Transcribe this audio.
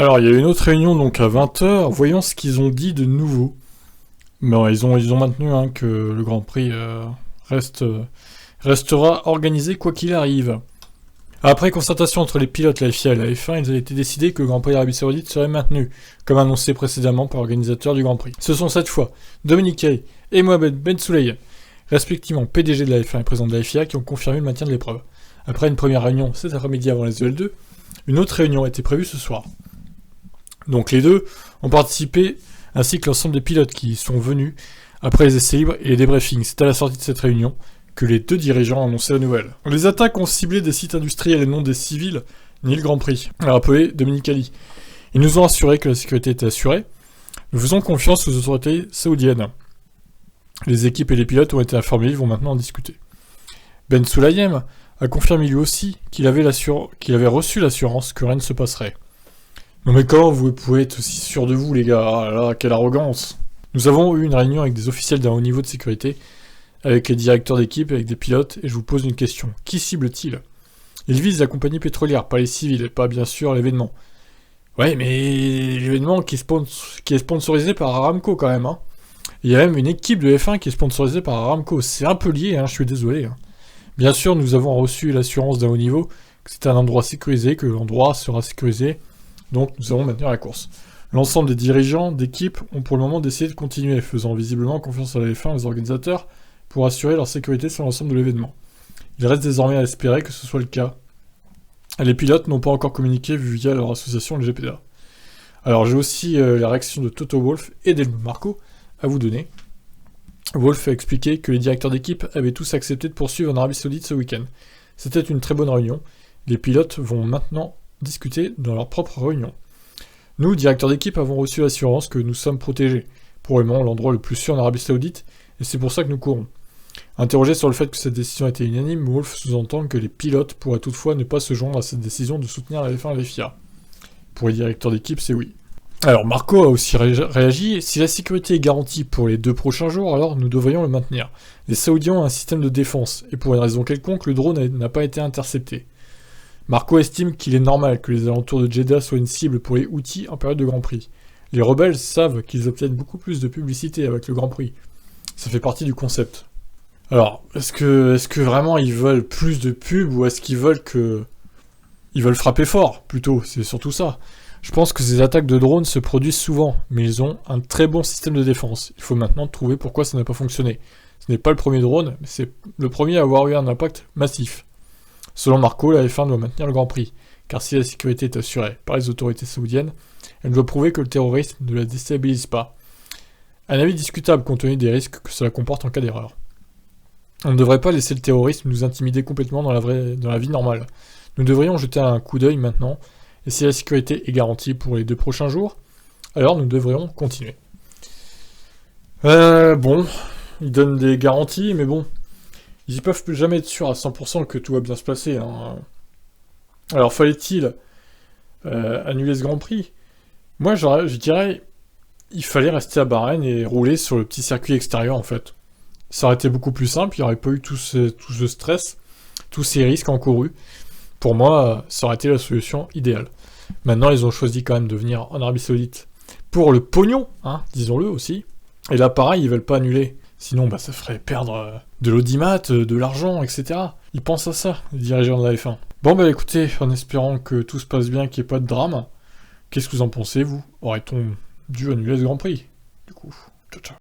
Alors, il y a une autre réunion donc à 20h. Voyons ce qu'ils ont dit de nouveau. Bon, ils ont maintenu que le Grand Prix restera organisé quoi qu'il arrive. Après concertation entre les pilotes, la FIA et la F1, il a été décidé que le Grand Prix d'Arabie Saoudite serait maintenu, comme annoncé précédemment par l'organisateur du Grand Prix. Ce sont cette fois Dominique Hay et Mohamed Ben Sulayem, respectivement PDG de la F1 et président de la FIA, qui ont confirmé le maintien de l'épreuve. Après une première réunion cet après-midi avant les EL2, une autre réunion était prévue ce soir. Donc les deux ont participé, ainsi que l'ensemble des pilotes qui sont venus après les essais libres et les débriefings. C'est à la sortie de cette réunion que les deux dirigeants ont annoncé la nouvelle. Les attaques ont ciblé des sites industriels et non des civils, ni le Grand Prix, a rappelé Dominique Ali. Ils nous ont assuré que la sécurité était assurée. Nous faisons confiance aux autorités saoudiennes. Les équipes et les pilotes ont été informés, ils vont maintenant en discuter. Ben Sulayem a confirmé lui aussi qu'il avait reçu l'assurance que rien ne se passerait. Non mais comment vous pouvez être aussi sûr de vous les gars? Ah là là, quelle arrogance! Nous avons eu une réunion avec des officiels d'un haut niveau de sécurité, avec les directeurs d'équipe, avec des pilotes, et je vous pose une question. Qui cible-t-il? Il vise la compagnie pétrolière, pas les civils, et pas bien sûr l'événement. Ouais, mais l'événement qui est sponsorisé par Aramco quand même. Il y a même une équipe de F1 qui est sponsorisée par Aramco. C'est un peu lié, je suis désolé. Bien sûr, nous avons reçu l'assurance d'un haut niveau, que c'est un endroit sécurisé, que l'endroit sera sécurisé, donc nous allons maintenir la course. L'ensemble des dirigeants d'équipe ont pour le moment décidé de continuer, faisant visiblement confiance à la F1 et aux organisateurs pour assurer leur sécurité sur l'ensemble de l'événement. Il reste désormais à espérer que ce soit le cas. Les pilotes n'ont pas encore communiqué via leur association le GPDA. Alors j'ai aussi la réaction de Toto Wolff et d'Helmut Marko à vous donner. Wolff a expliqué que les directeurs d'équipe avaient tous accepté de poursuivre en Arabie Saoudite ce week-end. C'était une très bonne réunion. Les pilotes vont maintenant discuter dans leur propre réunion. Nous, directeurs d'équipe, avons reçu l'assurance que nous sommes protégés. Probablement l'endroit le plus sûr en Arabie Saoudite, et c'est pour ça que nous courons. Interrogé sur le fait que cette décision était unanime, Wolff sous-entend que les pilotes pourraient toutefois ne pas se joindre à cette décision de soutenir la F1 et la FIA. Pour les directeurs d'équipe, c'est oui. Alors Marko a aussi réagi, si la sécurité est garantie pour les 2 prochains jours, alors nous devrions le maintenir. Les Saoudiens ont un système de défense, et pour une raison quelconque, le drone n'a pas été intercepté. Marko estime qu'il est normal que les alentours de Jeddah soient une cible pour les Houthis en période de Grand Prix. Les rebelles savent qu'ils obtiennent beaucoup plus de publicité avec le Grand Prix. Ça fait partie du concept. Alors, est-ce que vraiment ils veulent plus de pub ou est-ce qu'ils veulent ils veulent frapper fort, plutôt, c'est surtout ça. Je pense que ces attaques de drones se produisent souvent, mais ils ont un très bon système de défense. Il faut maintenant trouver pourquoi ça n'a pas fonctionné. Ce n'est pas le premier drone, mais c'est le premier à avoir eu un impact massif. Selon Marko, la F1 doit maintenir le Grand Prix, car si la sécurité est assurée par les autorités saoudiennes, elle doit prouver que le terrorisme ne la déstabilise pas. Un avis discutable compte tenu des risques que cela comporte en cas d'erreur. On ne devrait pas laisser le terrorisme nous intimider complètement dans la vie normale. Nous devrions jeter un coup d'œil maintenant, et si la sécurité est garantie pour les 2 prochains jours, alors nous devrions continuer. Bon, ils donnent des garanties, mais bon, ils ne peuvent jamais être sûrs à 100% que tout va bien se passer. Alors fallait-il annuler ce Grand Prix? Moi je dirais, il fallait rester à Bahreïn et rouler sur le petit circuit extérieur en fait. Ça aurait été beaucoup plus simple, il n'y aurait pas eu tout ce stress, tous ces risques encourus. Pour moi, ça aurait été la solution idéale. Maintenant, ils ont choisi quand même de venir en Arabie Saoudite pour le pognon, disons-le aussi. Et là, pareil, ils veulent pas annuler. Sinon, ça ferait perdre de l'audimat, de l'argent, etc. Ils pensent à ça, les dirigeants de la F1. Bon, écoutez, en espérant que tout se passe bien, qu'il n'y ait pas de drame, qu'est-ce que vous en pensez, vous? Aurait-on dû annuler ce Grand Prix? Du coup, ciao ciao.